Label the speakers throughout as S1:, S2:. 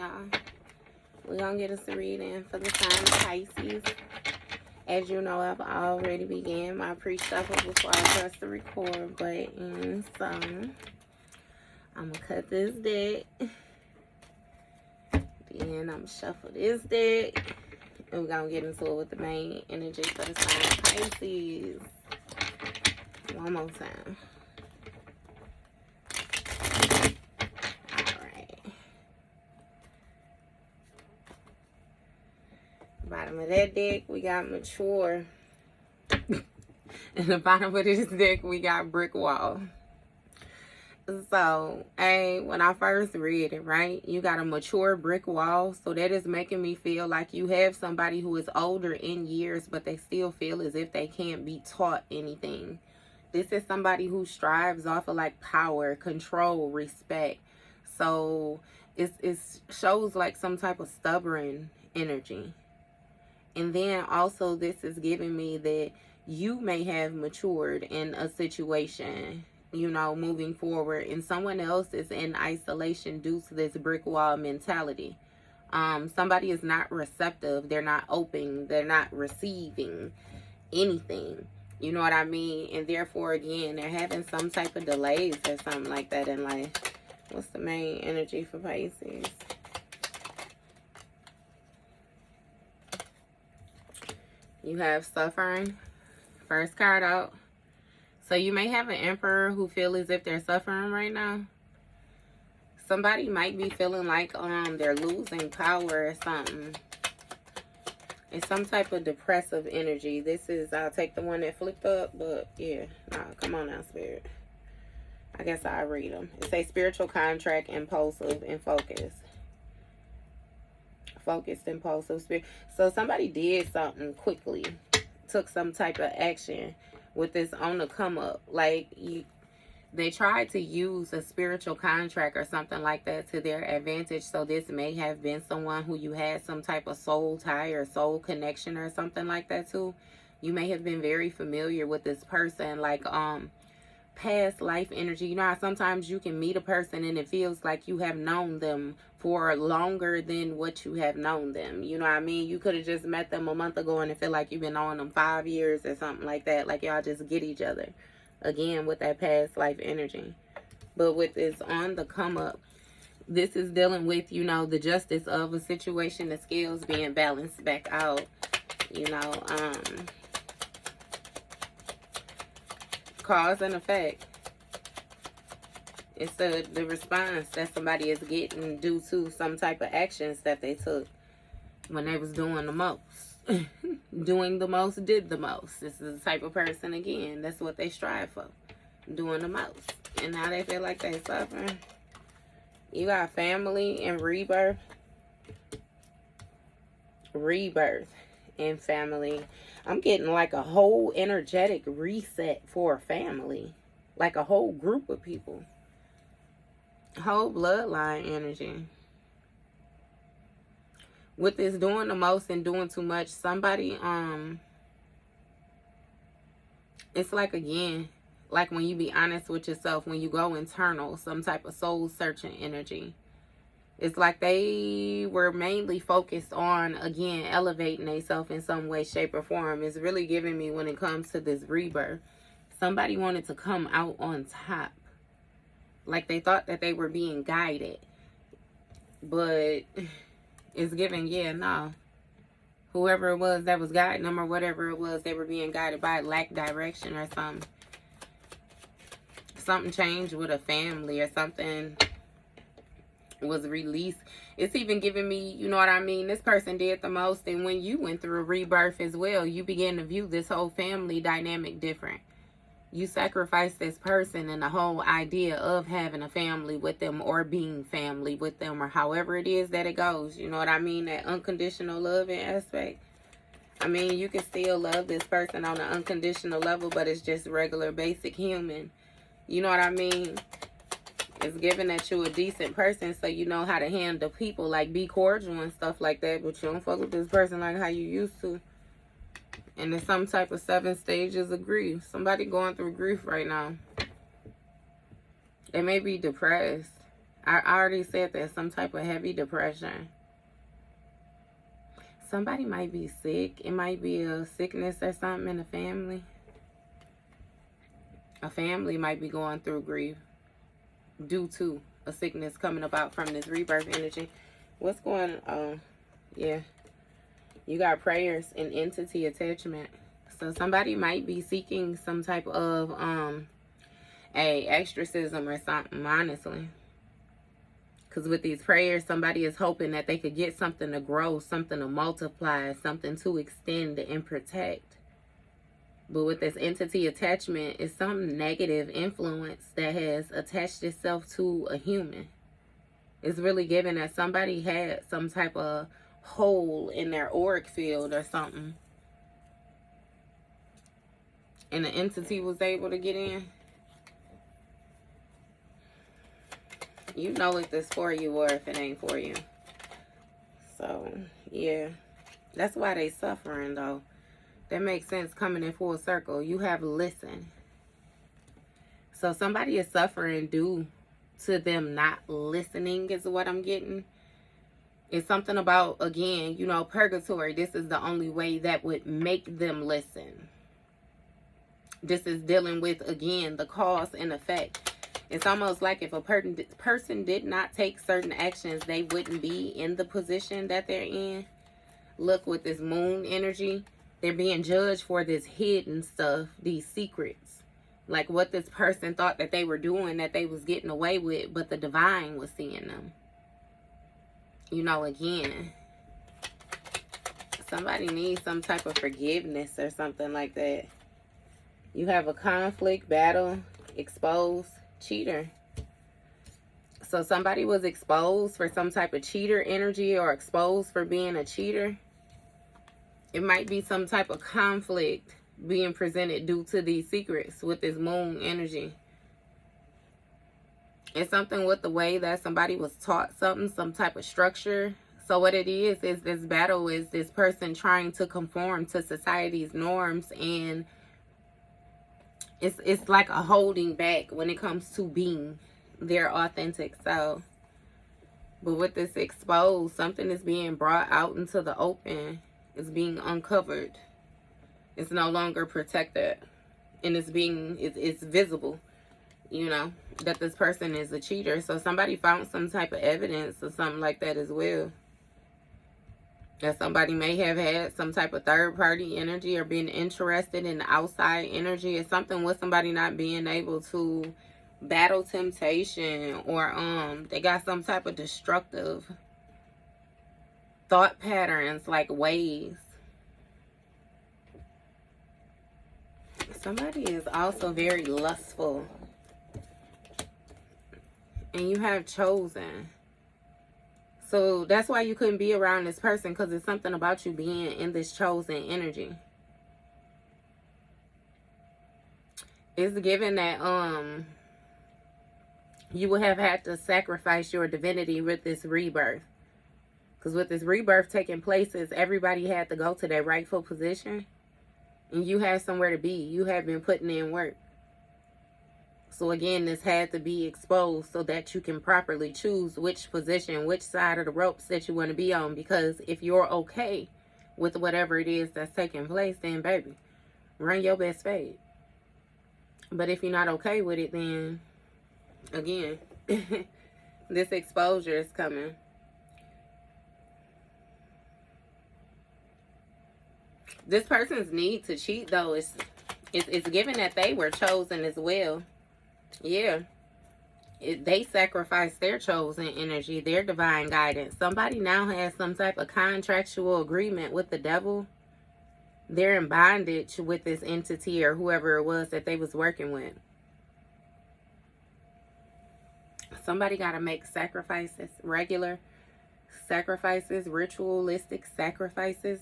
S1: y'all. We're going to get us a reading for the sign of Pisces. As you know, I've already began my pre-shuffle before I press the record button. So, I'm going to cut this deck. Then I'm going to shuffle this deck. And we're going to get into it with the main energy for the sign of Pisces. One more time. Bottom of that deck, we got mature. And the bottom of this deck, we got brick wall. So, when I first read it, right, you got a mature brick wall. So that is making me feel like you have somebody who is older in years, but they still feel as if they can't be taught anything. This is somebody who strives off of like power, control, respect. So it shows like some type of stubborn energy. And then also this is giving me that you may have matured in a situation, you know, moving forward. And someone else is in isolation due to this brick wall mentality. Somebody is not receptive. They're not open. They're not receiving anything. You know what I mean? And therefore, again, they're having some type of delays or something like that in life. What's the main energy for Pisces? You have suffering. First card out. So you may have an emperor who feel as if they're suffering right now. Somebody might be feeling like they're losing power or something. It's some type of depressive energy. This is, I'll take the one that flipped up, but yeah. Nah, come on now, Spirit. I guess I'll read them. It says spiritual contract, impulsive, and focus. Focused, impulsive, spirit. So somebody did something quickly, took some type of action with this on the come up. Like they tried to use a spiritual contract or something like that to their advantage. So this may have been someone who you had some type of soul tie or soul connection or something like that too. You may have been very familiar with this person, like past life energy. You know how sometimes you can meet a person and it feels like you have known them for longer than what you have known them. You know what I mean? You could have just met them a month ago and it feel like you've been knowing them 5 years or something like that. Like y'all just get each other. Again, with that past life energy. But with this on the come up, this is dealing with, you know, the justice of a situation, the scales being balanced back out. You know, cause and effect. It's the response that somebody is getting due to some type of actions that they took when they was doing the most. Doing the most, did the most. This is the type of person, again, that's what they strive for. Doing the most. And now they feel like they suffering. You got family and rebirth. Rebirth and family. I'm getting like a whole energetic reset for a family. Like a whole group of people. Whole bloodline energy. With this doing the most and doing too much, somebody, it's like, again, like when you be honest with yourself, when you go internal, some type of soul searching energy. It's like they were mainly focused on, again, elevating themselves in some way, shape, or form. It's really giving me, when it comes to this rebirth, somebody wanted to come out on top. Like they thought that they were being guided. But it's giving, yeah, no. Whoever it was that was guiding them or whatever it was, they were being guided by lack direction or something. Something changed with a family or something was released. It's even giving me, you know what I mean, this person did the most, and when you went through a rebirth as well, you began to view this whole family dynamic different. You sacrificed this person and the whole idea of having a family with them or being family with them or however it is that it goes. You know what I mean? That unconditional loving aspect. I mean, you can still love this person on an unconditional level, but it's just regular, basic human. You know what I mean? It's giving that you a decent person, so you know how to handle people, like be cordial and stuff like that, but you don't fuck with this person like how you used to. And there's some type of 7 stages of grief. Somebody going through grief right now. They may be depressed. I already said that, some type of heavy depression. Somebody might be sick. It might be a sickness or something in the family. A family might be going through grief due to a sickness coming about from this rebirth energy. What's going on? Yeah. You got prayers and entity attachment. So somebody might be seeking some type of a exorcism or something, honestly. Because with these prayers, somebody is hoping that they could get something to grow, something to multiply, something to extend and protect. But with this entity attachment, it's some negative influence that has attached itself to a human. It's really given that somebody had some type of hole in their auric field or something, and the entity was able to get in. You know if it's for you or if it ain't for you. So, yeah. That's why they suffering, though. That makes sense coming in full circle. You have listened. So somebody is suffering due to them not listening is what I'm getting. It's something about, again, you know, purgatory. This is the only way that would make them listen. This is dealing with, again, the cause and effect. It's almost like if a person did not take certain actions, they wouldn't be in the position that they're in. Look, with this moon energy, they're being judged for this hidden stuff, these secrets. Like what this person thought that they were doing, that they was getting away with, but the divine was seeing them. You know, again, somebody needs some type of forgiveness or something like that. You have a conflict, battle, exposed, cheater. So somebody was exposed for some type of cheater energy or exposed for being a cheater. It might be some type of conflict being presented due to these secrets with this moon energy. It's something with the way that somebody was taught something, some type of structure. So what it is this battle is this person trying to conform to society's norms, and it's like a holding back when it comes to being their authentic self. But with this exposed, something is being brought out into the open. It's being uncovered. It's no longer protected, and it's visible, you know, that this person is a cheater. So somebody found some type of evidence or something like that as well. That somebody may have had some type of third party energy or being interested in the outside energy. It's something with somebody not being able to battle temptation, or they got some type of destructive thought patterns, like ways. Somebody is also very lustful. And you have chosen. So that's why you couldn't be around this person, because it's something about you being in this chosen energy. It's given that you would have had to sacrifice your divinity with this rebirth. Because with this rebirth taking place, everybody had to go to their rightful position. And you have somewhere to be. You have been putting in work. So again, this had to be exposed so that you can properly choose which position, which side of the ropes that you want to be on. Because if you're okay with whatever it is that's taking place, then baby, run your best fade. But if you're not okay with it, then again, this exposure is coming. This person's need to cheat, though, it's given that they were chosen as well. Yeah. They sacrificed their chosen energy, their divine guidance. Somebody now has some type of contractual agreement with the devil. They're in bondage with this entity or whoever it was that they was working with. Somebody got to make sacrifices, regular sacrifices, ritualistic sacrifices.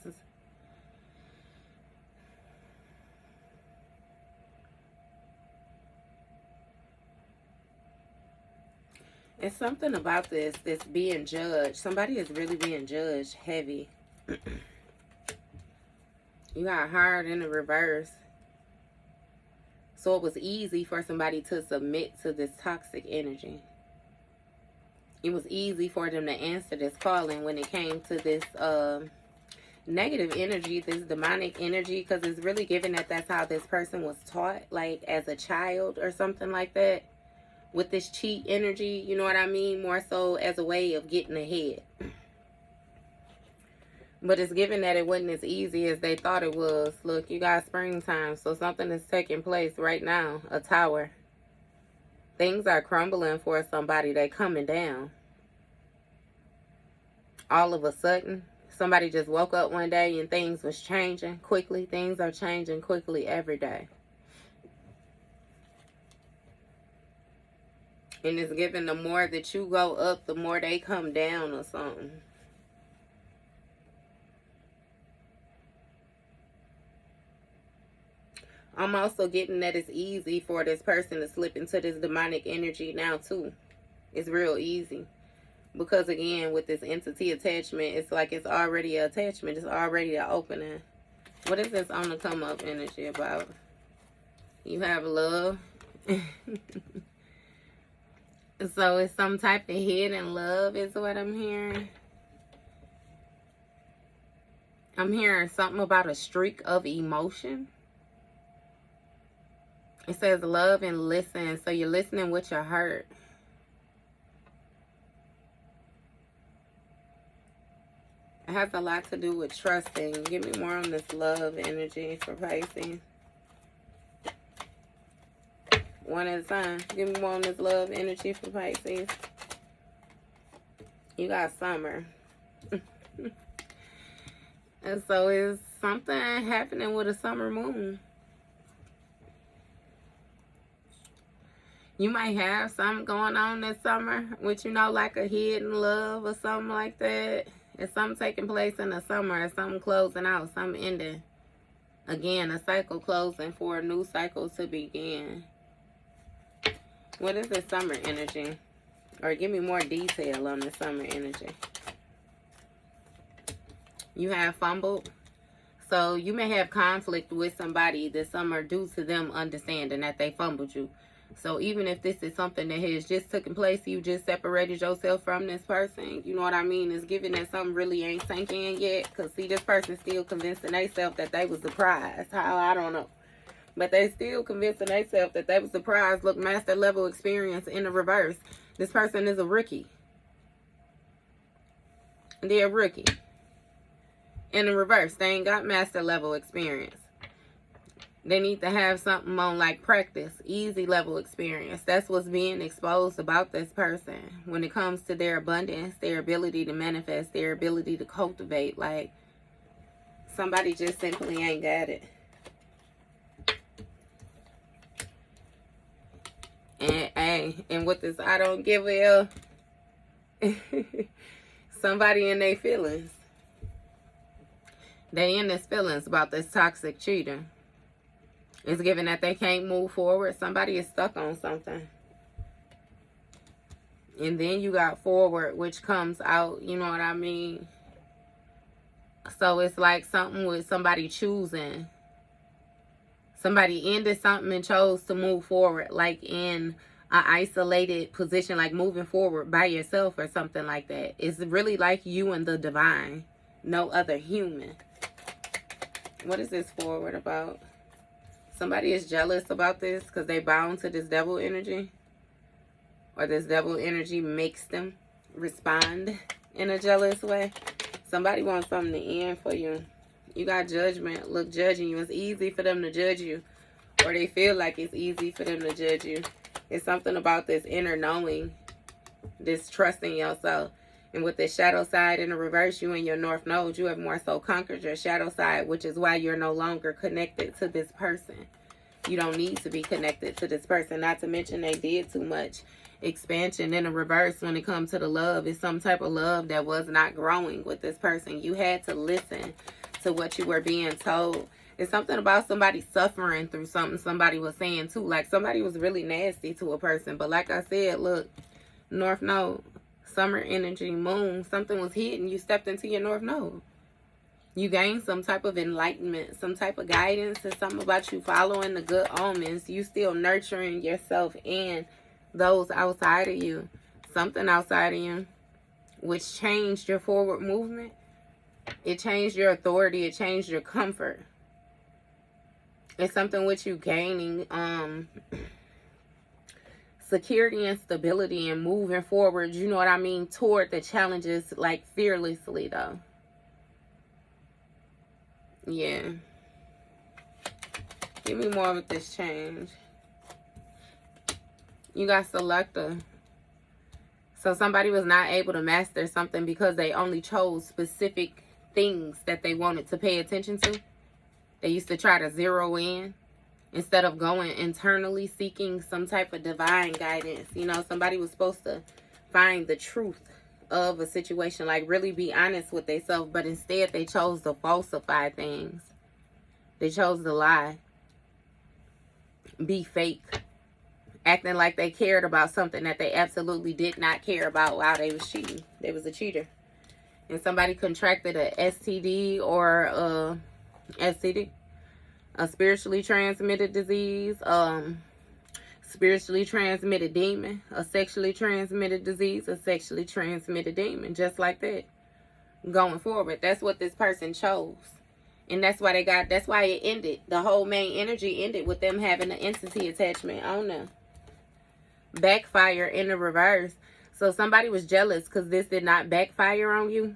S1: It's something about this being judged. Somebody is really being judged heavy. You got hard in the reverse. So it was easy for somebody to submit to this toxic energy. it was easy for them to answer this calling when it came to this negative energy, this demonic energy, because it's really given that that's how this person was taught, like as a child or something like that, with this cheat energy, you know what I mean, more so as a way of getting ahead. But it's given that it wasn't as easy as they thought it was. Look, you got springtime, so something is taking place right now. A tower. Things are crumbling for somebody. They coming down. All of a sudden, somebody just woke up one day and things was changing quickly. Things are changing quickly every day. And it's given the more that you go up, the more they come down or something. I'm also getting that it's easy for this person to slip into this demonic energy now too. It's real easy. Because again, with this entity attachment, it's like it's already an attachment. It's already an opening. What is this on the come up energy about? You have love. So it's some type of hidden love is what I'm hearing. I'm hearing something about a streak of emotion. It says love and listen. So you're listening with your heart. It has a lot to do with trusting. Give me more on this love energy for Pisces. One at a time. Give me more on this love energy for Pisces. You got summer. And so is something happening with a summer moon. You might have something going on this summer with, you know, like a hidden love or something like that. It's something taking place in the summer. It's something closing out, something ending. Again, a cycle closing for a new cycle to begin. What is this summer energy? Or give me more detail on the summer energy. You have fumbled. So you may have conflict with somebody this summer due to them understanding that they fumbled you. So even if this is something that has just taken place, you just separated yourself from this person, you know what I mean? It's giving that something really ain't sunk in yet. Because see, this person still convincing themselves that they was the prize. How? I don't know. But they still convincing themselves that they was the prize. Look, master level experience in the reverse. This person is a rookie. They're a rookie. In the reverse, they ain't got master level experience. They need to have something on like practice, easy level experience. That's what's being exposed about this person when it comes to their abundance, their ability to manifest, their ability to cultivate. Like somebody just simply ain't got it. And with this, I don't give a somebody in their feelings. They in their feelings about this toxic cheater. It's given that they can't move forward. Somebody is stuck on something. And then you got forward, which comes out, you know what I mean? So it's like something with somebody choosing. Somebody ended something and chose to move forward, like in an isolated position, like moving forward by yourself or something like that. It's really like you and the divine, no other human. What is this forward about? Somebody is jealous about this because they bound to this devil energy. Or this devil energy makes them respond in a jealous way. Somebody wants something to end for you. You got judgment. Look, judging you. It's easy for them to judge you. Or they feel like it's easy for them to judge you. It's something about this inner knowing. This trusting yourself. And with the shadow side in the reverse, you and your north node, you have more so conquered your shadow side, which is why you're no longer connected to this person. You don't need to be connected to this person. Not to mention they did too much expansion in the reverse when it comes to the love. It's some type of love that was not growing with this person. You had to listen to what you were being told. It's something about somebody suffering through something somebody was saying too. Like somebody was really nasty to a person. But like I said, look, north node. Summer energy, moon, something was hidden. You stepped into your north node. You gained some type of enlightenment, some type of guidance, and something about you following the good omens. You still nurturing yourself and those outside of you. Something outside of you, which changed your forward movement. It changed your authority. It changed your comfort. It's something with you gaining security and stability and moving forward, you know what I mean, toward the challenges, like fearlessly though. Yeah. Give me more with this change. You got selector. So somebody was not able to master something because they only chose specific things that they wanted to pay attention to. They used to try to zero in instead of going internally, seeking some type of divine guidance. You know, somebody was supposed to find the truth of a situation, like really be honest with themselves, but instead they chose to falsify things. They chose to lie, be fake, acting like they cared about something that they absolutely did not care about while they was cheating. They was a cheater. And somebody contracted a STD or a STD, a spiritually transmitted disease, spiritually transmitted demon, a sexually transmitted disease, a sexually transmitted demon, just like that. Going forward, that's what this person chose. And that's why that's why it ended. The whole main energy ended with them having an entity attachment on them. Backfire in the reverse. So somebody was jealous because this did not backfire on you.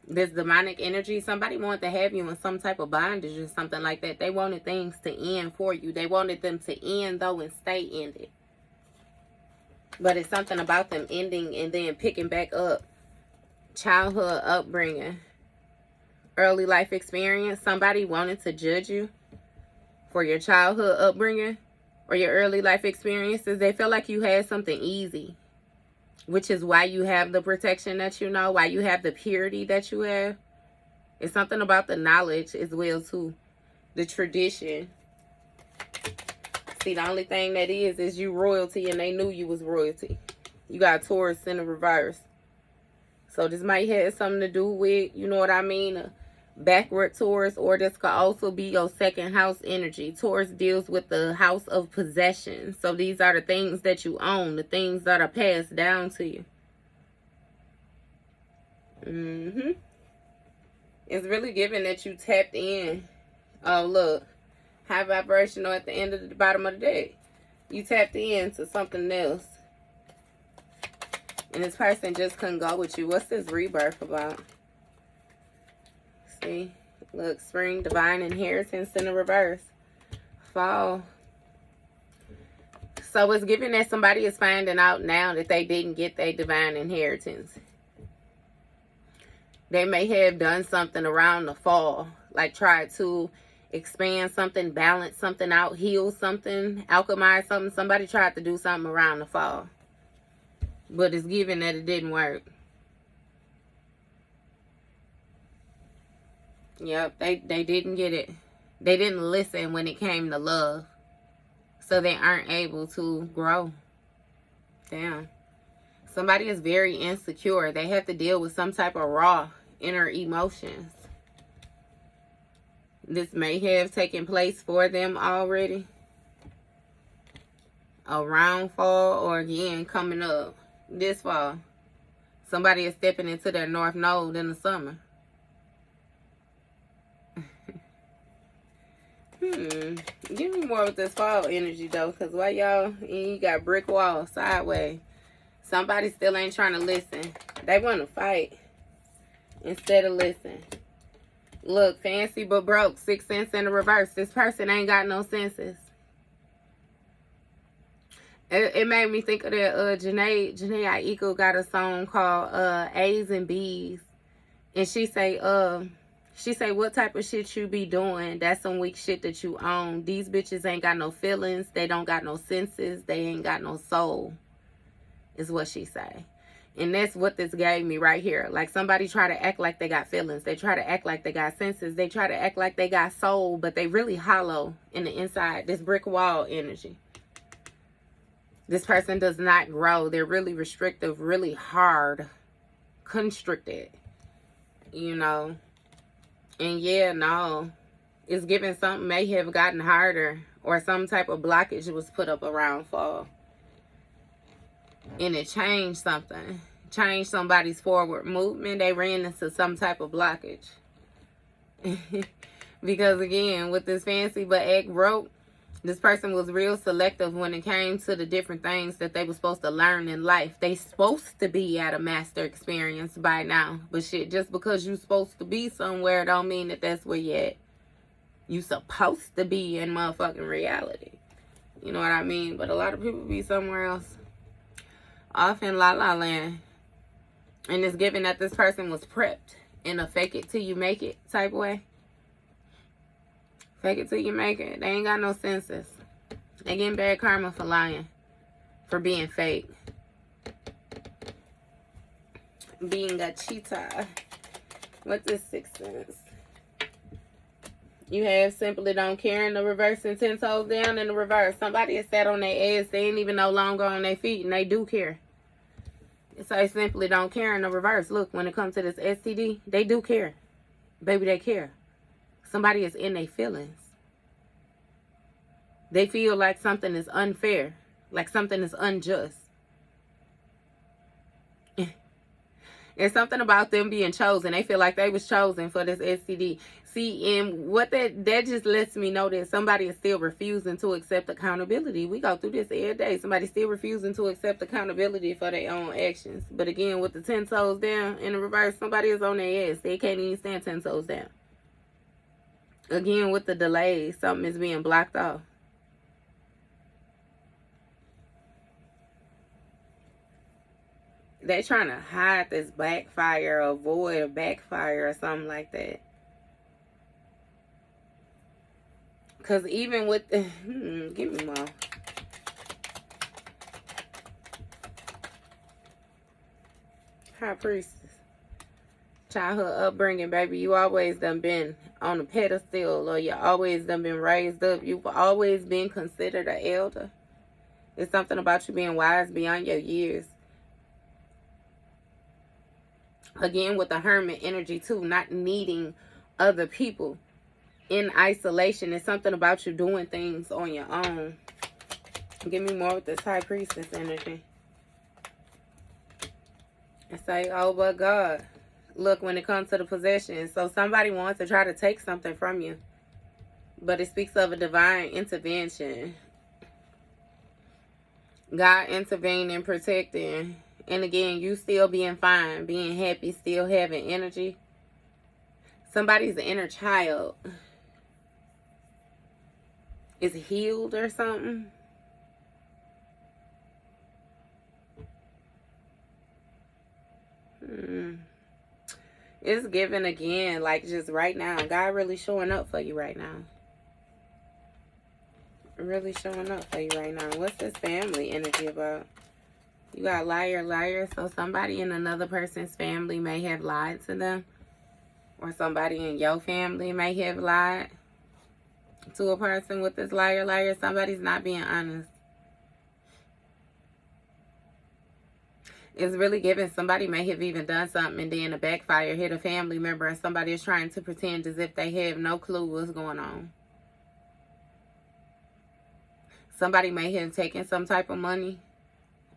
S1: This demonic energy, somebody wanted to have you in some type of bondage or something like that. They wanted things to end for you. They wanted them to end though and stay ended. But it's something about them ending and then picking back up. Childhood upbringing. Early life experience. Somebody wanted to judge you for your childhood upbringing or your early life experiences. They feel like you had something easy, which is why you have the protection that you know, why you have the purity that you have. It's something about the knowledge as well too. The tradition. See, the only thing that is you royalty, and they knew you was royalty. You got Taurus in the reverse. So this might have something to do with, you know what I mean, a backward Taurus, or this could also be your second house energy. Taurus deals with the house of possession. So these are the things that you own, the things that are passed down to you. It's really giving that you tapped in. Oh, look. High vibrational at the end of the bottom of the deck. You tapped into something else. And this person just couldn't go with you. What's this rebirth about? See? Look, spring, divine inheritance in the reverse. Fall. So it's giving that somebody is finding out now that they didn't get their divine inheritance. They may have done something around the fall. Like tried to expand something, balance something out, heal something, alchemize something. Somebody tried to do something around the fall. But it's given that it didn't work. Yep, they didn't get it. They didn't listen when it came to love. So they aren't able to grow. Damn. Somebody is very insecure. They have to deal with some type of raw inner emotions. This may have taken place for them already. Around fall, or again coming up this fall. Somebody is stepping into their north node in the summer. Give me more with this fall energy though, because why y'all, you got brick wall sideways. Somebody still ain't trying to listen. They want to fight instead of listen. Look, fancy but broke. 6 cents in the reverse. This person ain't got no senses. It made me think of that Janae Aiko got a song called A's and B's. And she say, what type of shit you be doing? That's some weak shit that you own. These bitches ain't got no feelings. They don't got no senses. They ain't got no soul. Is what she say. And that's what this gave me right here. Like somebody try to act like they got feelings. They try to act like they got senses. They try to act like they got soul. But they really hollow in the inside. This brick wall energy. This person does not grow. They're really restrictive, really hard, constricted, you know. And yeah, no, it's giving something may have gotten harder, or some type of blockage was put up around fall. And it changed something. Changed somebody's forward movement. They ran into some type of blockage. Because again, with this fancy but egg rope, this person was real selective when it came to the different things that they were supposed to learn in life. They supposed to be at a master experience by now. But shit, just because you supposed to be somewhere don't mean that that's where you at. You supposed to be in motherfucking reality. You know what I mean? But a lot of people be somewhere else. Off in La La Land. And it's given that this person was prepped in a fake it till you make it type way. Fake it till you make it. They ain't got no senses. They getting bad karma for lying. For being fake. Being a cheetah. What this 6 cents? You have simply don't care in the reverse and 10 toes down in the reverse. Somebody is sat on their ass. They ain't even no longer on their feet and they do care. So they simply don't care in the reverse. Look, when it comes to this STD, they do care. Baby, they care. Somebody is in their feelings. They feel like something is unfair. Like something is unjust. It's something about them being chosen. They feel like they was chosen for this STD. See, and what that just lets me know that somebody is still refusing to accept accountability. We go through this every day. Somebody still refusing to accept accountability for their own actions. But again, with the 10 toes down in the reverse, somebody is on their ass. They can't even stand 10 toes down. Again, with the delay, something is being blocked off. They're trying to hide this backfire, avoid a backfire or something like that. Because even with the... give me more. High priestess. Childhood upbringing, baby. You always done been on a pedestal, or you always done been raised up. You've always been considered an elder. It's something about you being wise beyond your years. Again, with the hermit energy too, not needing other people. In isolation, it's something about you doing things on your own. Give me more with this high priestess energy. It's like, oh, but God. Look, when it comes to the possession. So somebody wants to try to take something from you. But it speaks of a divine intervention. God intervening, protecting. And again, you still being fine, being happy, still having energy. Somebody's inner child is healed or something. It's given again, like just right now. God really showing up for you right now. Really showing up for you right now. What's this family energy about? You got liar, liar. So somebody in another person's family may have lied to them. Or somebody in your family may have lied to a person with this liar, liar. Somebody's not being honest. It's really given. Somebody may have even done something and then a backfire hit a family member and somebody is trying to pretend as if they have no clue what's going on. Somebody may have taken some type of money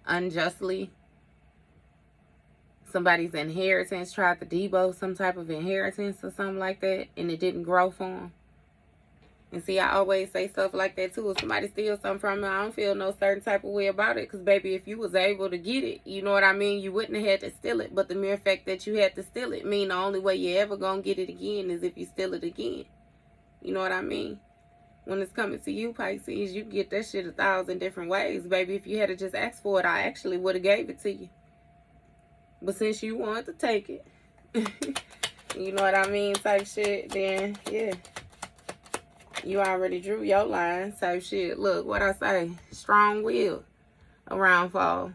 S1: unjustly. Somebody's inheritance tried to debo some type of inheritance or something like that, and it didn't grow for them. And see, I always say stuff like that too. If somebody steals something from me, I don't feel no certain type of way about it. Because, baby, if you was able to get it, you know what I mean? You wouldn't have had to steal it. But the mere fact that you had to steal it mean the only way you ever gonna get it again is if you steal it again. You know what I mean? When it's coming to you, Pisces, you get that shit 1,000 different ways. Baby, if you had to just ask for it, I actually would have gave it to you. But since you wanted to take it, you know what I mean, type shit, then, yeah. You already drew your line, type shit. Look, what I say, strong will around fall.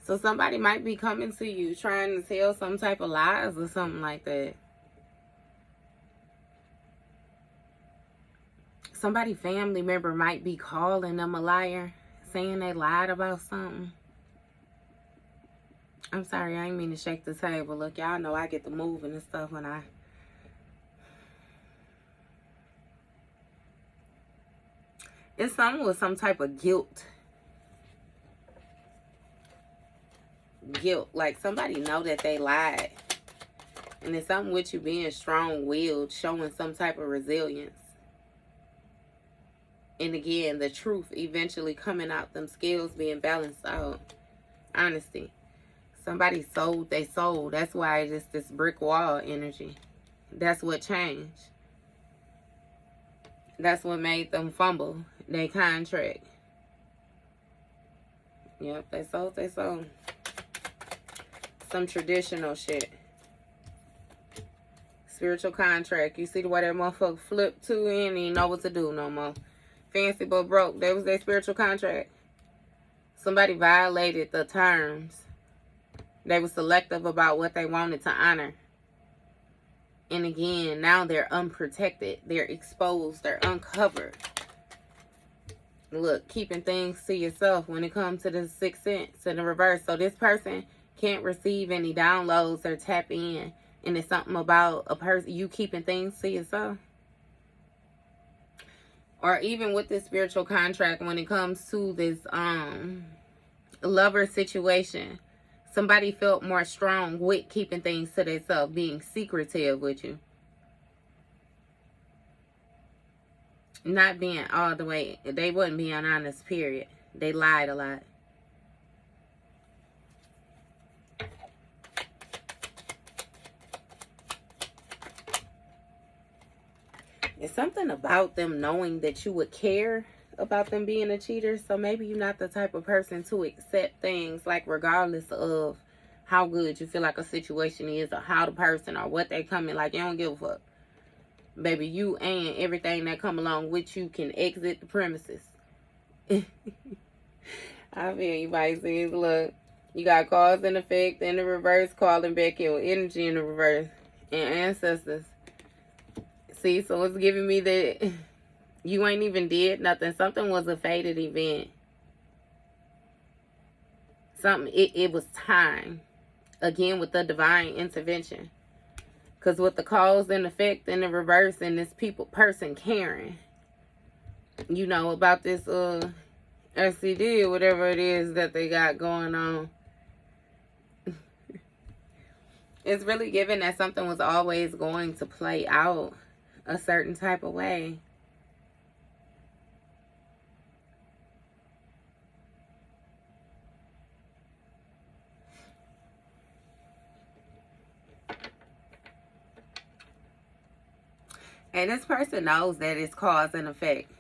S1: So somebody might be coming to you trying to tell some type of lies or something like that. Somebody family member might be calling them a liar, saying they lied about something. I'm sorry, I ain't mean to shake the table. Look, y'all know I get the moving and stuff when I... It's something with some type of guilt. guilt. Like somebody know that they lied. And it's something with you being strong-willed, showing some type of resilience. And again, the truth eventually coming out, them scales being balanced out. Honesty. Somebody sold they soul. That's why it's this brick wall energy. That's what changed. That's what made them fumble their contract. Yep, they sold they soul. Some traditional shit. Spiritual contract. You see the way that motherfucker flipped to and he know what to do no more. Fancy but broke. That was their spiritual contract. Somebody violated the terms. They were selective about what they wanted to honor. And again, now they're unprotected. They're exposed. They're uncovered. Look, keeping things to yourself when it comes to the sixth sense in the reverse. So this person can't receive any downloads or tap in. And it's something about a person, you keeping things to yourself. Or even with this spiritual contract, when it comes to this lover situation, somebody felt more strong with keeping things to themselves, being secretive with you. Not being all the way, they wouldn't be honest, period. They lied a lot. It's something about them knowing that you would care about them being a cheater. So maybe you're not the type of person to accept things like regardless of how good you feel like a situation is or how the person or what they come in. Like you don't give a fuck. Baby, you and everything that come along with you can exit the premises. I feel you, Pisces. Look, you got cause and effect in the reverse, calling back your energy in the reverse, and ancestors. See, so it's giving me that you ain't even did nothing. Something was a fated event. Something, it was time. Again, with the divine intervention. Because with the cause and effect in the reverse and this person caring, you know, about this STD or whatever it is that they got going on. It's really giving that something was always going to play out a certain type of way. And this person knows that it's cause and effect.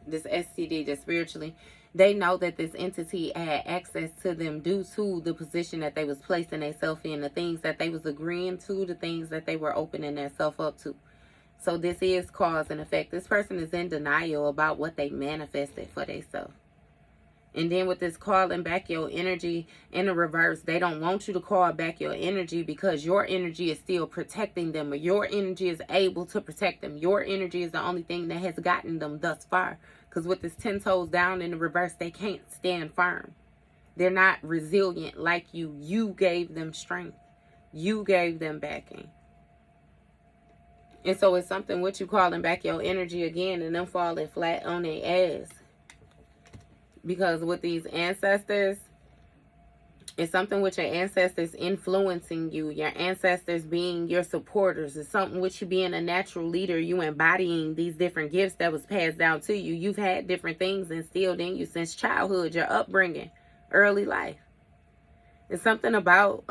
S1: This STD, just spiritually. They know that this entity had access to them due to the position that they was placing themselves in, the things that they was agreeing to, the things that they were opening themselves up to. So this is cause and effect. This person is in denial about what they manifested for themselves. And then with this calling back your energy in the reverse, they don't want you to call back your energy because your energy is still protecting them. Or your energy is able to protect them. Your energy is the only thing that has gotten them thus far. Because with this 10 toes down in the reverse, they can't stand firm. They're not resilient like you. You gave them strength. You gave them backing. And so it's something with you calling back your energy again and them falling flat on their ass. Because with these ancestors, it's something with your ancestors influencing you. Your ancestors being your supporters. It's something with you being a natural leader. You embodying these different gifts that was passed down to you. You've had different things instilled in you since childhood, your upbringing, early life. It's something about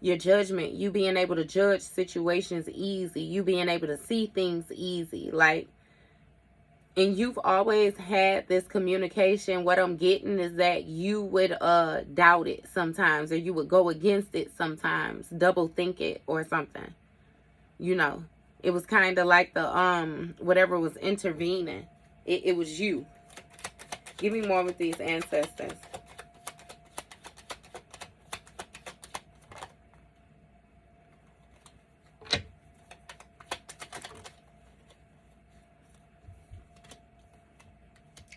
S1: your judgment. You being able to judge situations easy. You being able to see things easy. Like, and you've always had this communication. What I'm getting is that you would doubt it sometimes, or you would go against it sometimes, double think it or something. You know, it was kind of like the whatever was intervening. It was you. Give me more with these ancestors.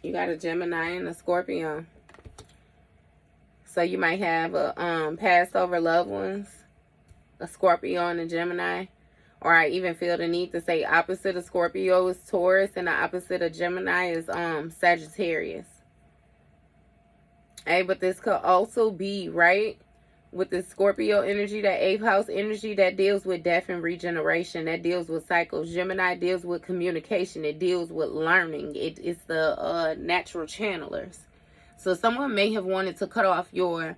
S1: You got a Gemini and a Scorpio. So you might have a passed over loved ones, a Scorpio and a Gemini. Or I even feel the need to say opposite of Scorpio is Taurus and the opposite of Gemini is Sagittarius. Hey, but this could also be, right, with the Scorpio energy, that 8th house energy, that deals with death and regeneration, that deals with cycles. Gemini deals with communication. It deals with learning. It's the natural channelers. So someone may have wanted to cut off your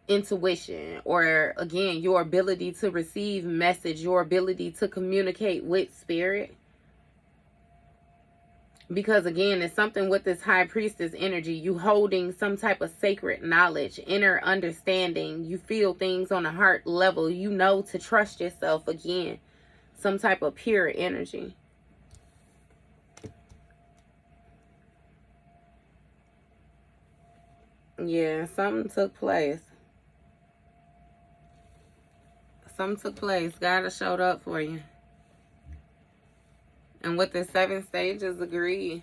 S1: intuition, or again, your ability to receive message, your ability to communicate with spirit. Because again, it's something with this high priestess energy. You holding some type of sacred knowledge, inner understanding. You feel things on a heart level. You know to trust yourself. Again, some type of pure energy. Yeah, something took place. Something took place. God has showed up for you. And with the 7 stages agreed,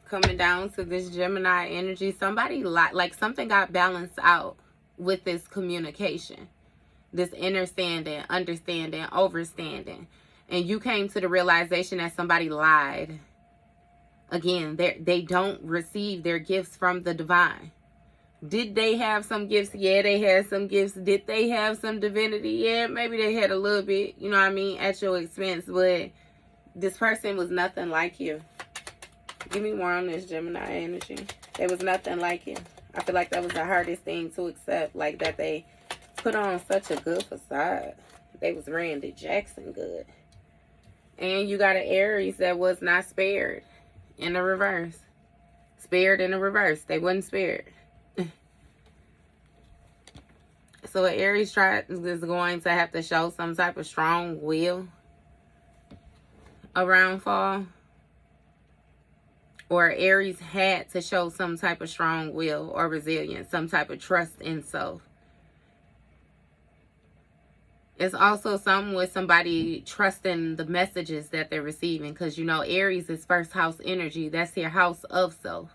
S1: coming down to this Gemini energy, somebody like something got balanced out with this communication, this understanding, overstanding. And you came to the realization that somebody lied. Again, they don't receive their gifts from the divine. Did they have some gifts? Yeah, they had some gifts. Did they have some divinity? Yeah, maybe they had a little bit, you know what I mean, at your expense. But this person was nothing like you. Give me more on this Gemini energy. There was nothing like you. I feel like that was the hardest thing to accept. Like that they put on such a good facade. They was Randy Jackson good. And you got an Aries that was not spared in the reverse. Spared in the reverse. They wasn't spared. So an Aries is going to have to show some type of strong will around fall. Or Aries had to show some type of strong will or resilience, some type of trust in self. It's also something with somebody trusting the messages that they're receiving. Because, you know, Aries is first house energy. That's your house of self.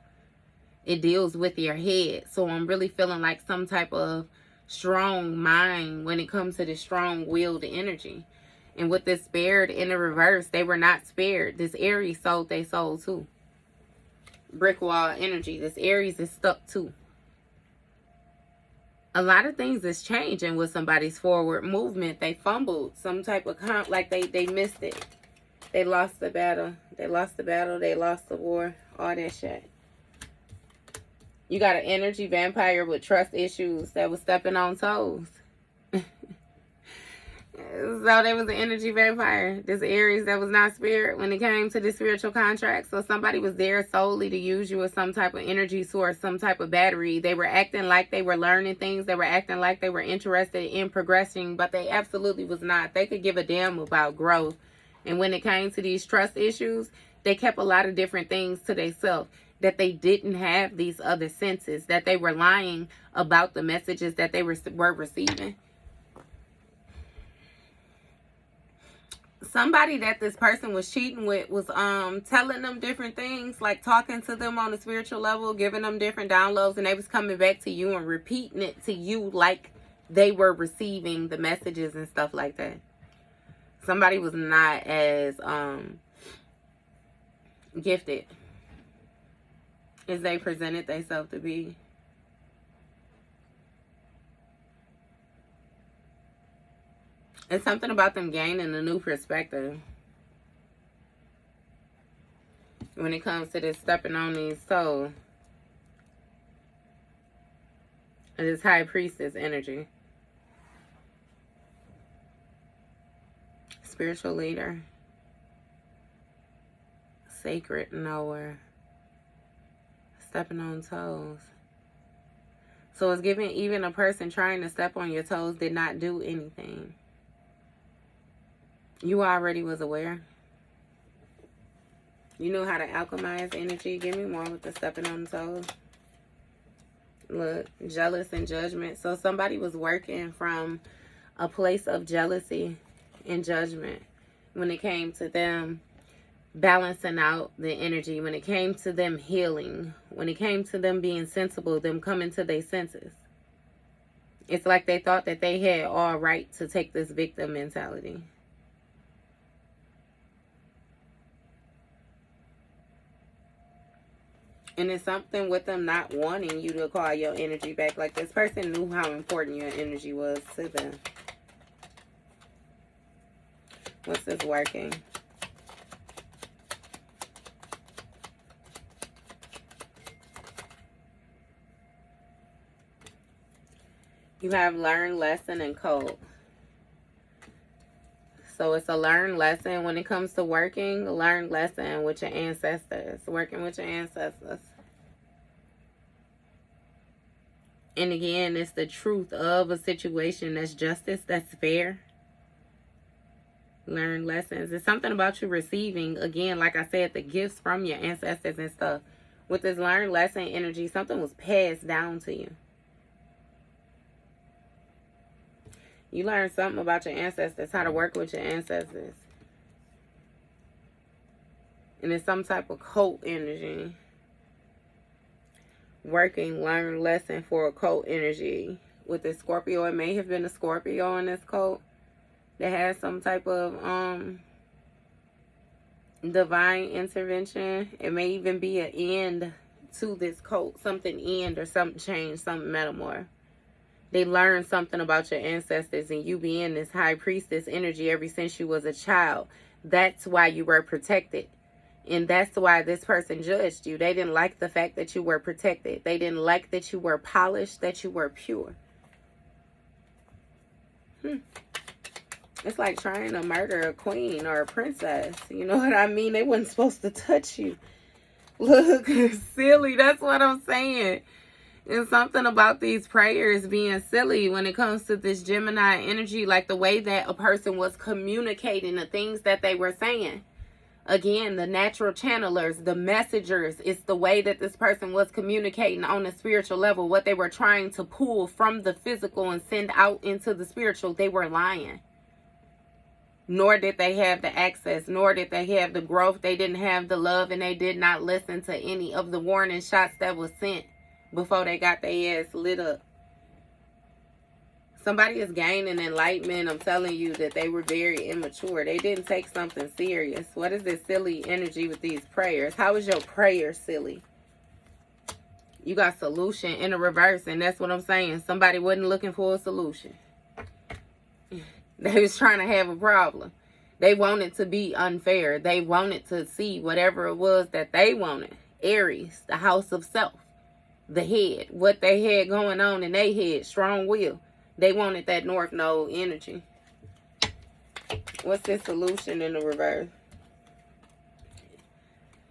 S1: It deals with your head. So I'm really feeling like some type of strong mind when it comes to this strong-willed energy. And with this spared in the reverse, they were not spared. This Aries sold their soul too. Brick wall energy. This Aries is stuck too. A lot of things is changing with somebody's forward movement. They fumbled some type of like they missed it. They lost the battle. They lost the battle. They lost the war. All that shit. You got an energy vampire with trust issues that was stepping on toes. So there was an energy vampire. This Aries that was not spirit when it came to the spiritual contract. So somebody was there solely to use you as some type of energy source, some type of battery. They were acting like they were learning things. They were acting like they were interested in progressing, but they absolutely was not. They could give a damn about growth. And when it came to these trust issues, they kept a lot of different things to themselves. That they didn't have these other senses. That they were lying about the messages that they were receiving. Somebody that this person was cheating with was telling them different things, like talking to them on a spiritual level, giving them different downloads, and they was coming back to you and repeating it to you like they were receiving the messages and stuff like that. Somebody was not as gifted as they presented themselves to be. It's something about them gaining a new perspective when it comes to this stepping on these toes. And this high priestess energy. Spiritual leader. Sacred knower. Stepping on toes. So it's giving even a person trying to step on your toes did not do anything. You already was aware. You knew how to alchemize energy. Give me more with the stepping on the toes. Look, jealous and judgment. So somebody was working from a place of jealousy and judgment when it came to them balancing out the energy, when it came to them healing, when it came to them being sensible, them coming to their senses. It's like they thought that they had all right to take this victim mentality. And it's something with them not wanting you to call your energy back. Like, this person knew how important your energy was to them. What's this working? You have learned lesson and code. So it's a learned lesson when it comes to working. Learned lesson with your ancestors. Working with your ancestors. And again, it's the truth of a situation that's justice, that's fair. Learned lessons. It's something about you receiving, again, like I said, the gifts from your ancestors and stuff. With this learned lesson energy, something was passed down to you. You learned something about your ancestors, how to work with your ancestors. And it's some type of cult energy. Working, learned lesson for a cult energy. With this Scorpio, it may have been a Scorpio in this cult that has some type of divine intervention. It may even be an end to this cult. Something end or something change, something metamorph. They learned something about your ancestors and you being this high priestess energy ever since you was a child. That's why you were protected. And that's why this person judged you. They didn't like the fact that you were protected. They didn't like that you were polished, that you were pure. It's like trying to murder a queen or a princess. You know what I mean? They weren't supposed to touch you. Look, silly. That's what I'm saying. It's something about these prayers being silly when it comes to this Gemini energy. Like the way that a person was communicating the things that they were saying. Again, the natural channelers, the messengers, it's the way that this person was communicating on a spiritual level. What they were trying to pull from the physical and send out into the spiritual, they were lying. Nor did they have the access, nor did they have the growth. They didn't have the love, and they did not listen to any of the warning shots that was sent before they got their ass lit up. Somebody is gaining enlightenment. I'm telling you that they were very immature. They didn't take something serious. What is this silly energy with these prayers? How is your prayer silly? You got solution in the reverse, and that's what I'm saying. Somebody wasn't looking for a solution. They was trying to have a problem. They wanted to be unfair. They wanted to see whatever it was that they wanted. Aries, the house of self, the head, what they had going on in their head, strong will. They wanted that North Node energy. What's this solution in the reverse?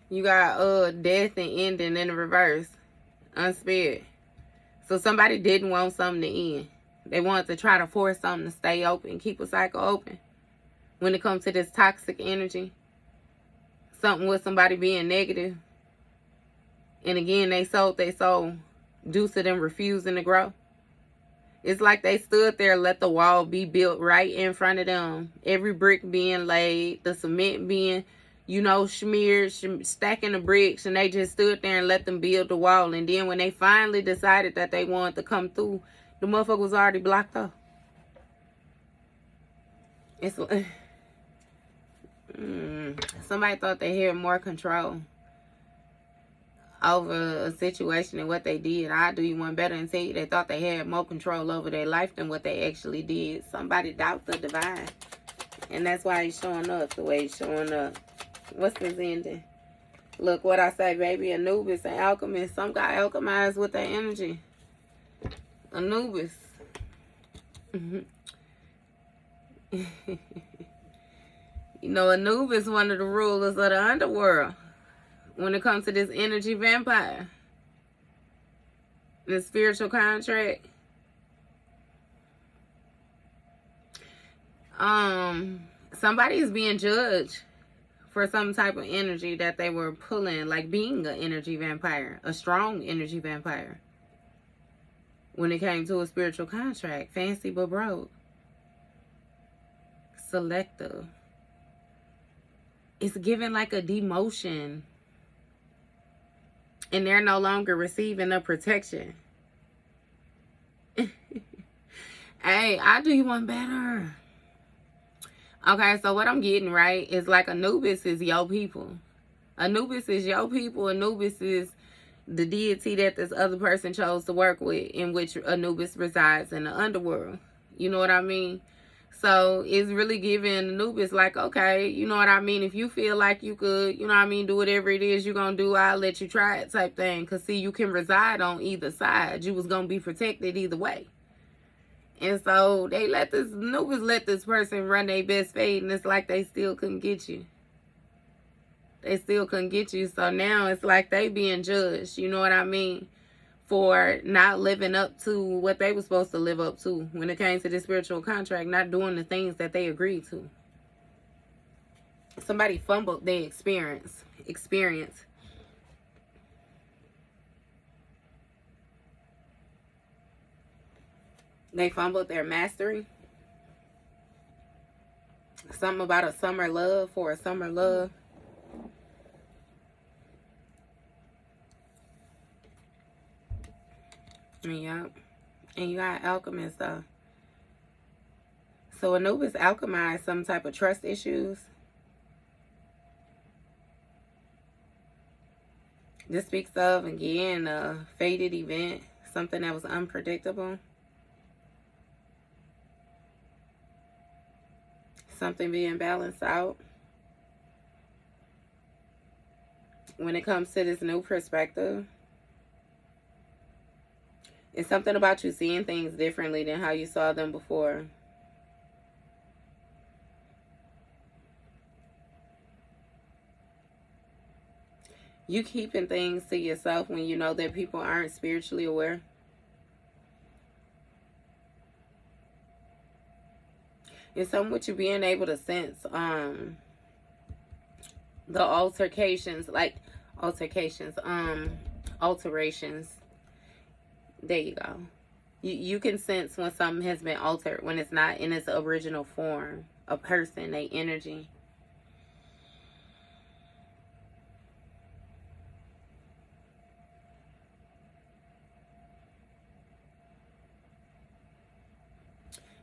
S1: You got death and ending in the reverse. Unspared. So somebody didn't want something to end. They wanted to try to force something to stay open, keep a cycle open. When it comes to this toxic energy, something with somebody being negative. And again, they sold their soul due to them refusing to grow. It's like they stood there, let the wall be built right in front of them. Every brick being laid, the cement being, smeared, stacking the bricks. And they just stood there and let them build the wall. And then when they finally decided that they wanted to come through, the motherfucker was already blocked off. It's somebody thought they had more control over a situation than what they did. I'll do you one better and tell you they thought they had more control over their life than what they actually did. Somebody doubt the divine. And that's why he's showing up the way he's showing up. What's this ending? Look what I say, baby. Anubis and alchemist. Some guy alchemized with their energy. Anubis. Anubis is one of the rulers of the underworld. When it comes to this energy vampire, this spiritual contract, somebody is being judged for some type of energy that they were pulling, like being an energy vampire, a strong energy vampire. When it came to a spiritual contract, fancy but broke. Selector. It's giving like a demotion. And they're no longer receiving the protection. Hey, I'll do you one better. Okay, so what I'm getting, right, is like Anubis is your people. Anubis is your people. Anubis is the deity that this other person chose to work with, in which Anubis resides in the underworld. You know what I mean? So it's really giving Anubis like, okay, you know what I mean? If you feel like you could, you know what I mean, do whatever it is you're going to do, I'll let you try it type thing. Because, see, you can reside on either side. You was going to be protected either way. And so they let this, Anubis let this person run their best fate, and it's like they still couldn't get you. They still couldn't get you. So now it's like they being judged, you know what I mean, for not living up to what they were supposed to live up to when it came to this spiritual contract, not doing the things that they agreed to. Somebody fumbled their experience. They fumbled their mastery. Something about a summer love, for a summer love. Yeah. And you got alchemist though. So Anubis alchemized some type of trust issues. This speaks of, again, a fated event. Something that was unpredictable. Something being balanced out. When it comes to this new perspective, it's something about you seeing things differently than how you saw them before. You keeping things to yourself when you know that people aren't spiritually aware. It's something with you being able to sense the alterations. There you go. You can sense when something has been altered, when it's not in its original form. A person, a energy.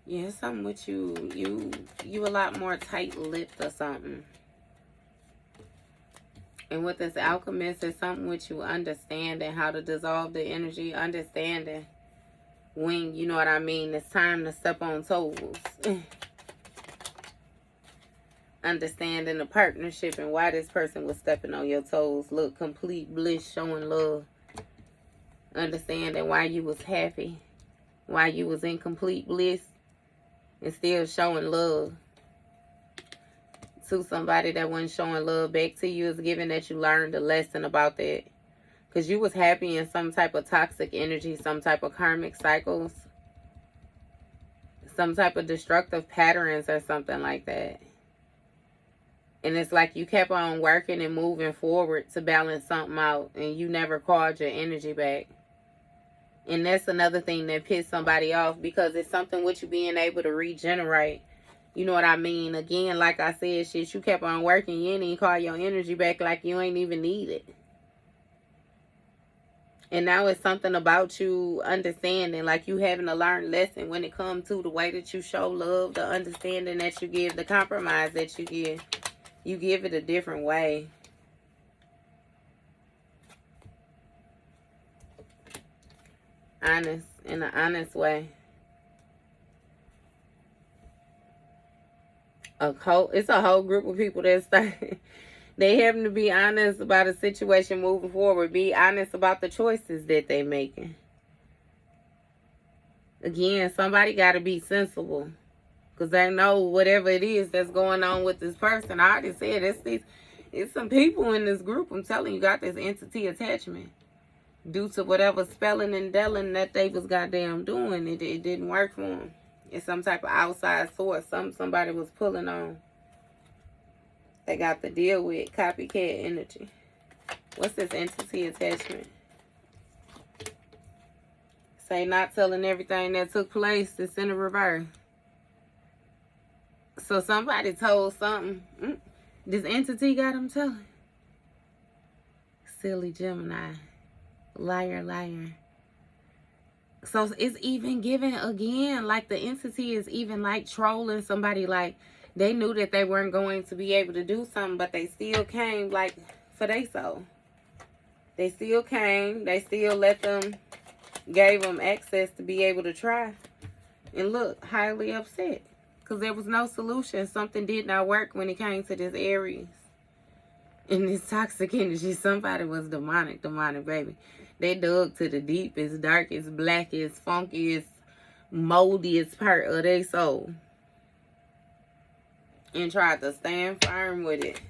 S1: Yeah, something with you a lot more tight-lipped or something. And with this alchemist, it's something with you understanding how to dissolve the energy, understanding when, you know what I mean, it's time to step on toes. Understanding the partnership and why this person was stepping on your toes. Look, complete bliss, showing love. Understanding why you was happy, why you was in complete bliss, and still showing love to somebody that wasn't showing love back to you. Is given that you learned a lesson about that. Because you was happy in some type of toxic energy, some type of karmic cycles, some type of destructive patterns or something like that. And it's like you kept on working and moving forward to balance something out, and you never called your energy back. And that's another thing that pissed somebody off, because it's something with you being able to regenerate. You know what I mean? Again, like I said, shit, you kept on working. You ain't even call your energy back, like you ain't even need it. And now it's something about you understanding, like you having to learn lesson when it comes to the way that you show love, the understanding that you give, the compromise that you give. You give it a different way. Honest, in an honest way. It's a whole group of people that start. They having to be honest about a situation moving forward. Be honest about the choices that they making. Again, somebody got to be sensible, because they know whatever it is that's going on with this person. I already said it's some people in this group, I'm telling you, got this entity attachment. Due to whatever spelling and dealing that they was goddamn doing, it didn't work for them. It's some type of outside source. Somebody was pulling on. They got to deal with copycat energy. What's this entity attachment? Say not telling everything that took place. It's in the reverse. So somebody told something. This entity got them telling. Silly Gemini. Liar, liar. So it's even given again, like the entity is even like trolling somebody, like they knew that they weren't going to be able to do something, but they still came like for they soul. They still came. They still gave them access to be able to try. And look, highly upset. Because there was no solution. Something did not work when it came to this Aries. And this toxic energy, somebody was demonic, baby. They dug to the deepest, darkest, blackest, funkiest, moldiest part of their soul. And tried to stand firm with it.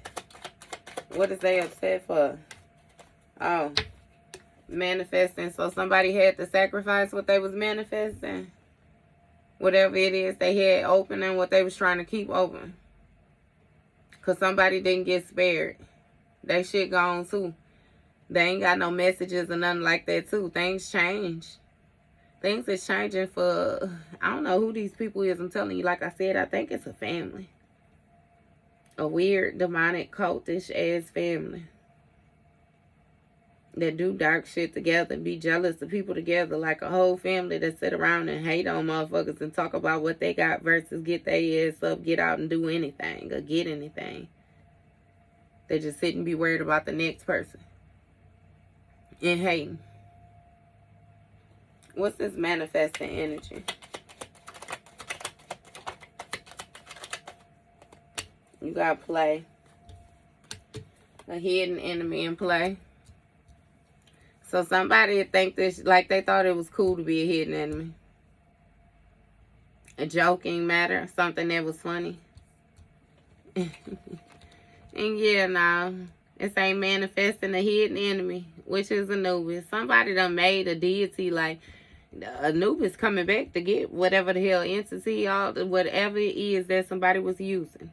S1: What is they upset for? Oh, manifesting. So somebody had to sacrifice what they was manifesting. Whatever it is they had open and what they was trying to keep open. Because somebody didn't get spared. They shit gone too. They ain't got no messages or nothing like that too. Things change. Things is changing for, I don't know who these people is. I'm telling you, like I said, I think it's a family. A weird, demonic, cultish ass family. That do dark shit together and be jealous of people together. Like a whole family that sit around and hate on motherfuckers and talk about what they got versus get their ass up, get out and do anything or get anything. They just sit and be worried about the next person. And hating. What's this manifesting energy? You got play. A hidden enemy in play. So somebody think this, like they thought it was cool to be a hidden enemy. A joking matter. Something that was funny. And yeah, now, this ain't manifesting a hidden enemy, which is Anubis. Somebody done made a deity like Anubis coming back to get whatever the hell entity, whatever it is that somebody was using.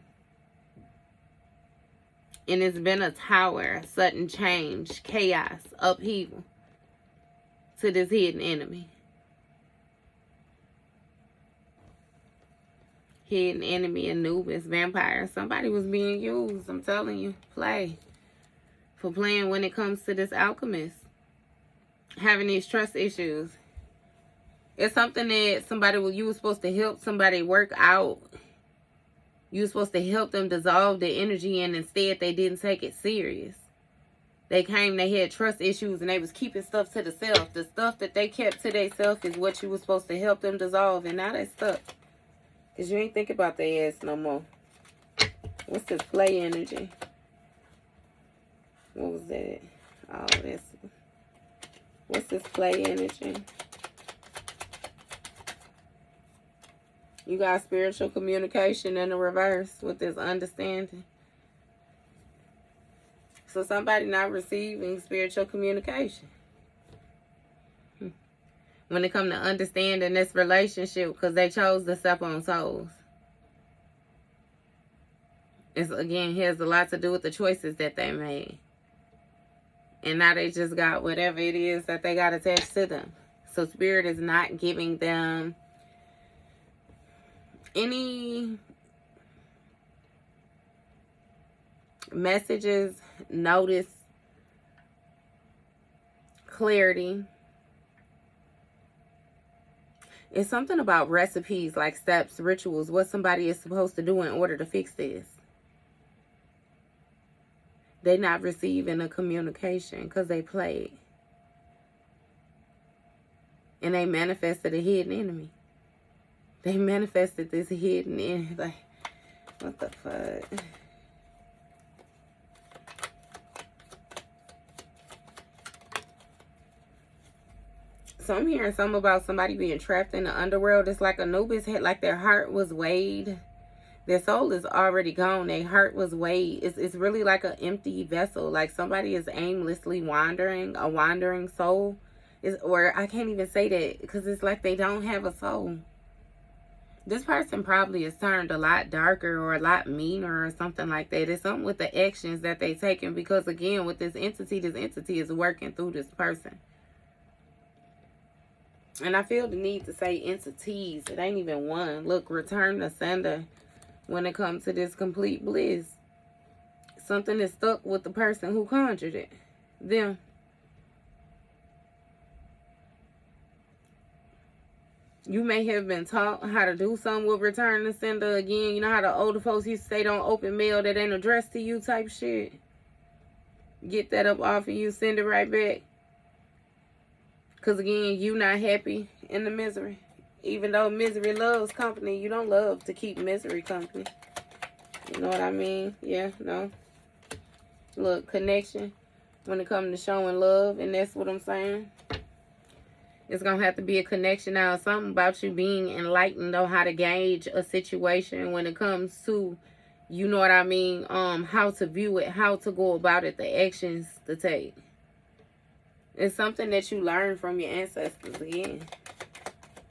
S1: And it's been a tower, sudden change, chaos, upheaval to this hidden enemy. Hidden enemy, Anubis, vampire. Somebody was being used, I'm telling you. Play. For playing when it comes to this alchemist. Having these trust issues. It's something that you were supposed to help somebody work out. You were supposed to help them dissolve the energy, and instead they didn't take it serious. They came, they had trust issues, and they was keeping stuff to themselves. The stuff that they kept to themselves is what you were supposed to help them dissolve, and now they stuck. Because you ain't think about their ass no more. What's this play energy? What was that? Oh, this. What's this play energy? You got spiritual communication in the reverse with this understanding. So somebody not receiving spiritual communication. When it comes to understanding this relationship, because they chose to step on toes. It's, again, has a lot to do with the choices that they made. And now they just got whatever it is that they got attached to them. So spirit is not giving them any messages, notice, clarity. It's something about recipes, like steps, rituals, what somebody is supposed to do in order to fix this. They're not receiving a communication because they played. And they manifested a hidden enemy. They manifested this hidden enemy. Like, what the fuck? So I'm hearing something about somebody being trapped in the underworld. It's like Anubis had, like their heart was weighed. Their soul is already gone. Their heart was weighed. It's really like an empty vessel. Like somebody is aimlessly wandering, a wandering soul. Or I can't even say that because it's like they don't have a soul. This person probably is turned a lot darker or a lot meaner or something like that. It's something with the actions that they taken, because again, with this entity is working through this person. And I feel the need to say entities. It ain't even one. Look, return to sender when it comes to this complete bliss. Something is stuck with the person who conjured it. Them. You may have been taught how to do something with return to sender. Again, you know how the older folks used to say, don't open mail that ain't addressed to you type shit. Get that up off of you. Send it right back. Because again, you not happy in the misery. Even though misery loves company, you don't love to keep misery company. You know what I mean? Yeah, no. Look, connection when it comes to showing love, and that's what I'm saying. It's going to have to be a connection now. Something about you being enlightened on how to gauge a situation when it comes to, you know what I mean, how to view it, how to go about it, the actions to take. It's something that you learn from your ancestors again.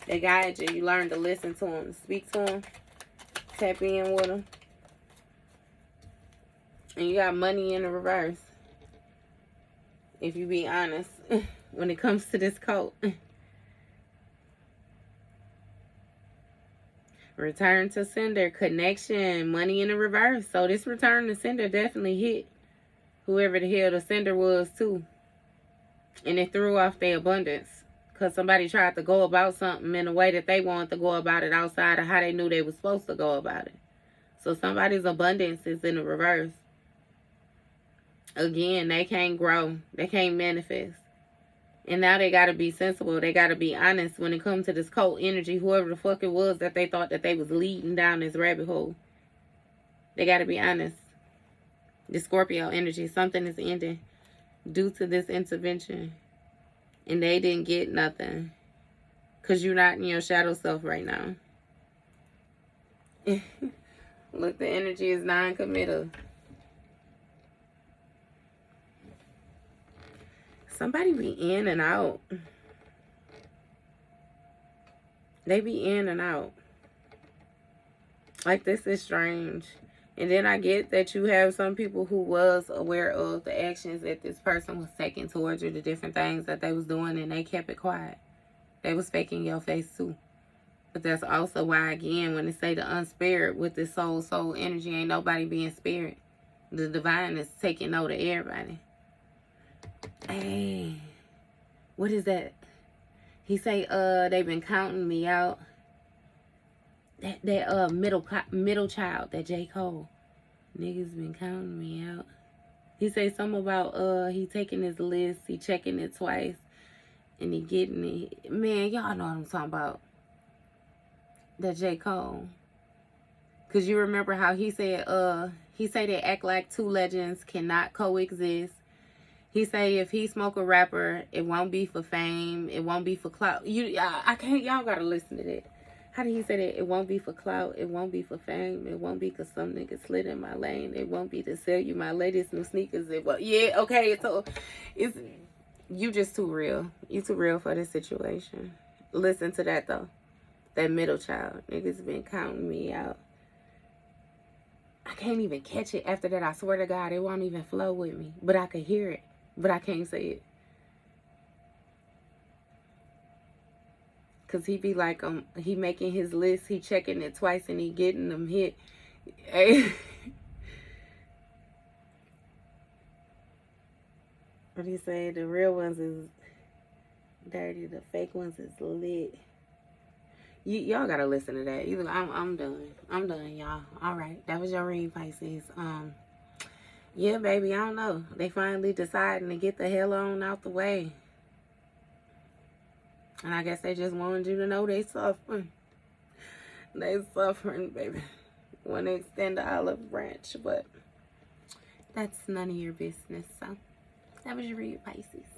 S1: They guide you. You learn to listen to them, speak to them, tap in with them. And you got money in the reverse. If you be honest, when it comes to this cult. Return to sender, connection, money in the reverse. So this return to sender definitely hit whoever the hell the sender was too. And it threw off their abundance. Because somebody tried to go about something in a way that they wanted to go about it outside of how they knew they were supposed to go about it. So somebody's abundance is in the reverse. Again, they can't grow. They can't manifest. And now they got to be sensible. They got to be honest when it comes to this cult energy. Whoever the fuck it was that they thought that they was leading down this rabbit hole. They got to be honest. The Scorpio energy. Something is ending due to this intervention. And they didn't get nothing. Because you're not in your shadow self right now. Look, the energy is non-committal. Somebody be in and out. They be in and out. Like, this is strange. And then I get that you have some people who was aware of the actions that this person was taking towards you, the different things that they was doing, and they kept it quiet. They was faking your face too. But that's also why, again, when they say the unspared with this soul energy, ain't nobody being spared. The divine is taking note of everybody. Hey, what is that? He say, they've been counting me out. That middle child, that J. Cole. Niggas been counting me out. He say something about, he taking his list, he checking it twice, and he getting it. Man, y'all know what I'm talking about. That J. Cole. Cause you remember how he said they act like two legends cannot coexist. He say if he smoke a rapper, it won't be for fame, it won't be for clout. I can't, y'all gotta listen to that. How did he say that? It won't be for clout, it won't be for fame, it won't be cause some nigga slid in my lane, it won't be to sell you my latest new sneakers. Yeah, okay, so it's, you just too real. You too real for this situation. Listen to that though. That middle child. Niggas been counting me out. I can't even catch it after that. I swear to God, it won't even flow with me. But I could hear it. But I can't say it. Because he be like, he making his list. He checking it twice and he getting them hit. Hey. What do you say? The real ones is dirty. The fake ones is lit. Y'all gotta listen to that. I'm done. I'm done, y'all. Alright. That was your read, Pisces. Yeah, baby, I don't know. They finally deciding to get the hell on out the way. And I guess they just wanted you to know they suffering. They suffering, baby. Want to extend the olive branch, but that's none of your business. So, that was your read, Pisces.